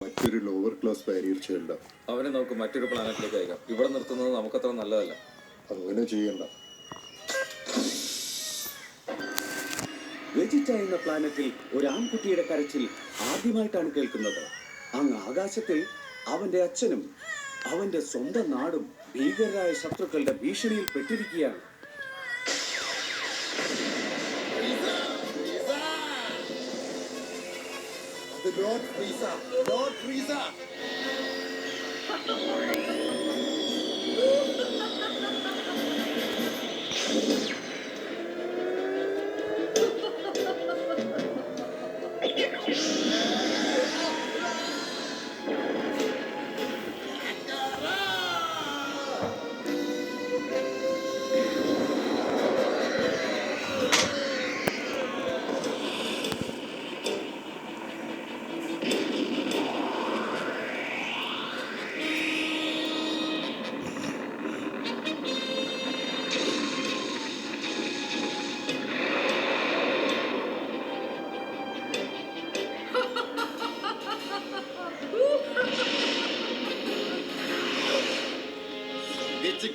മറ്റൊരു lower class Warrier ചൈൽഡാ. അവനെ നമുക്ക് മറ്റൊരു പ്ലാനറ്റിലേക്ക് അയക്കാം. ഇവിടെ നിർത്തുന്നത് നമുക്കത്ര നല്ലതല്ല. അങ്ങനെ ചെയ്യണ്ട. വെജിറ്റ എന്ന പ്ലാനറ്റിൽ ഒരു ആൺകുട്ടിയുടെ കരച്ചിൽ ആദ്യമായിട്ടാണ് കേൾക്കുന്നത്. അങ്ങ് ആകാശത്തിൽ അവന്റെ അച്ഛനും അവന്റെ സ്വന്തം നാടും ഭീകരരായ ശത്രുക്കളുടെ ഭീഷണിയിൽ പെട്ടിരിക്കുകയാണ്.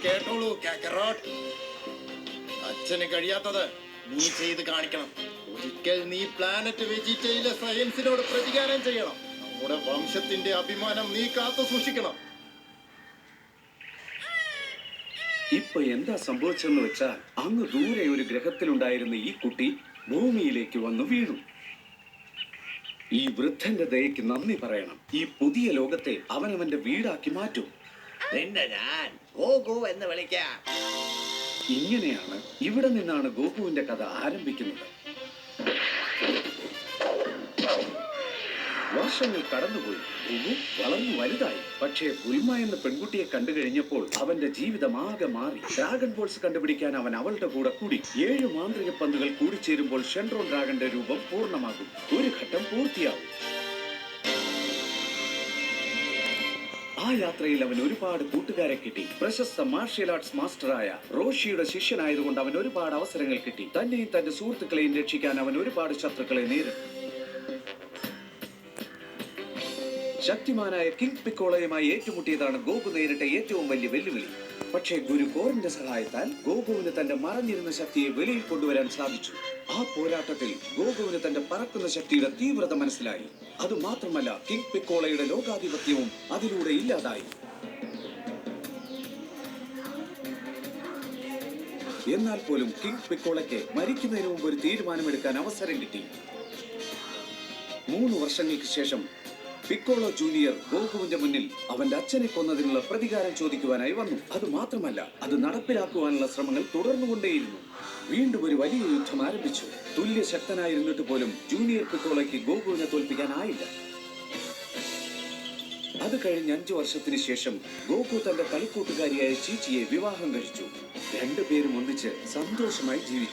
കേട്ടോളൂ കാക്കറോട്ട്, അച്ഛന് കഴിയാത്തത് നീ ചെയ്ത് കാണിക്കണം. ഒരിക്കൽ നീ പ്ലാനറ്റ് വെജിറ്റയിലെ സയൻസിനോട് പ്രതികാരം ചെയ്യണം. നമ്മുടെ വംശത്തിന്റെ അഭിമാനം നീ കാത്തു സൂക്ഷിക്കണം. ഇപ്പൊ എന്താ സംഭവിച്ചെന്ന് വെച്ചാൽ അങ്ങ് ദൂരെ ഒരു ഗ്രഹത്തിലുണ്ടായിരുന്ന ഈ കുട്ടി ഭൂമിയിലേക്ക് വന്നു വീണു. ഈ വൃദ്ധന്റെ ദയക്ക് നന്ദി പറയണം. ഈ പുതിയ ലോകത്തെ അവനവന്റെ വീടാക്കി മാറ്റും. നിന്നെ ഞാൻ ഗോഗോ എന്ന് വിളിക്കാം. ഇങ്ങനെയാണ് ഇവിടെ നിന്നാണ് ഗോകുവിന്റെ കഥ ആരംഭിക്കുന്നത്. വർഷങ്ങൾ കടന്നുപോയി. ഗോകു വളർന്നു വലുതായി. പക്ഷേ ബുൽമ എന്ന പെൺകുട്ടിയെ കണ്ടു കഴിഞ്ഞപ്പോൾ അവന്റെ ജീവിതം ആകെ മാറി. ഡ്രാഗൺ ബോൾസ് കണ്ടുപിടിക്കാൻ അവൻ അവളുടെ കൂടെ കൂടി. 7 മാന്ത്രിക പന്തുകൾ കൂടിച്ചേരുമ്പോൾ ഷെൻറോൺ ഡ്രാഗന്റെ രൂപം പൂർണ്ണമാകും. ഒരു ഘട്ടം പൂർത്തിയാവും. ആ യാത്രയിൽ അവൻ ഒരുപാട് കൂട്ടുകാരെ കിട്ടി. പ്രശസ്ത മാർഷ്യൽ ആർട്സ് മാസ്റ്ററായ റോഷിയുടെ ശിഷ്യനായതുകൊണ്ട് അവൻ ഒരുപാട് അവസരങ്ങൾ കിട്ടി. തന്നെയും തന്റെ സുഹൃത്തുക്കളെയും രക്ഷിക്കാൻ അവൻ ഒരുപാട് ശത്രുക്കളെ നേരിട്ടു. ശക്തിമാനായ കിങ് പിക്കോളയുമായി ഏറ്റുമുട്ടിയതാണ് ഗോകു നേരിട്ട ഏറ്റവും വലിയ വെല്ലുവിളി. പക്ഷേ ഗുരു കോറിന്റെ സഹായത്താൽ ഗോകുവിന് തന്റെ മറഞ്ഞിരുന്ന ശക്തിയെ വെളിയിൽ കൊണ്ടുവരാൻ സാധിച്ചു. ആ പോരാട്ടത്തിൽ ഗോകുവിന് തന്റെ പറക്കുന്ന ശക്തിയുടെ തീവ്രത മനസ്സിലായി. അതുമാത്രമല്ല, കിങ് പിക്കോളയുടെ ലോകാധിപത്യവും അതിലൂടെ ഇല്ലാതായി. എന്നാൽ പോലും കിങ് പിക്കോളയ്ക്ക് മരിക്കുന്നതിന് മുമ്പ് ഒരു തീരുമാനമെടുക്കാൻ അവസരം കിട്ടി. 3 വർഷങ്ങൾക്ക് ശേഷം പിക്കോളോ ജൂനിയർ ഗോകുവിന്റെ മുന്നിൽ അവന്റെ അച്ഛനെ കൊന്നതിനുള്ള പ്രതികാരം ചോദിക്കുവാനായി വന്നു. അത് മാത്രമല്ല, അത് നടപ്പിലാക്കുവാനുള്ള ശ്രമങ്ങൾ തുടർന്നുകൊണ്ടേയിരുന്നു. വീണ്ടും ഒരു വലിയ യുദ്ധം ആരംഭിച്ചു. തുല്യ ശക്തനായിരുന്നിട്ട് പോലും ജൂനിയർ പിക്കോളയ്ക്ക് ഗോകുവിനെ തോൽപ്പിക്കാനായില്ല. അത് കഴിഞ്ഞ് 5 വർഷത്തിന് ശേഷം ഗോകു തന്റെ കളിക്കൂട്ടുകാരിയായ ചീച്ചിയെ വിവാഹം കഴിച്ചു. 2 പേരും ഒന്നിച്ച് സന്തോഷമായി ജീവിച്ചു.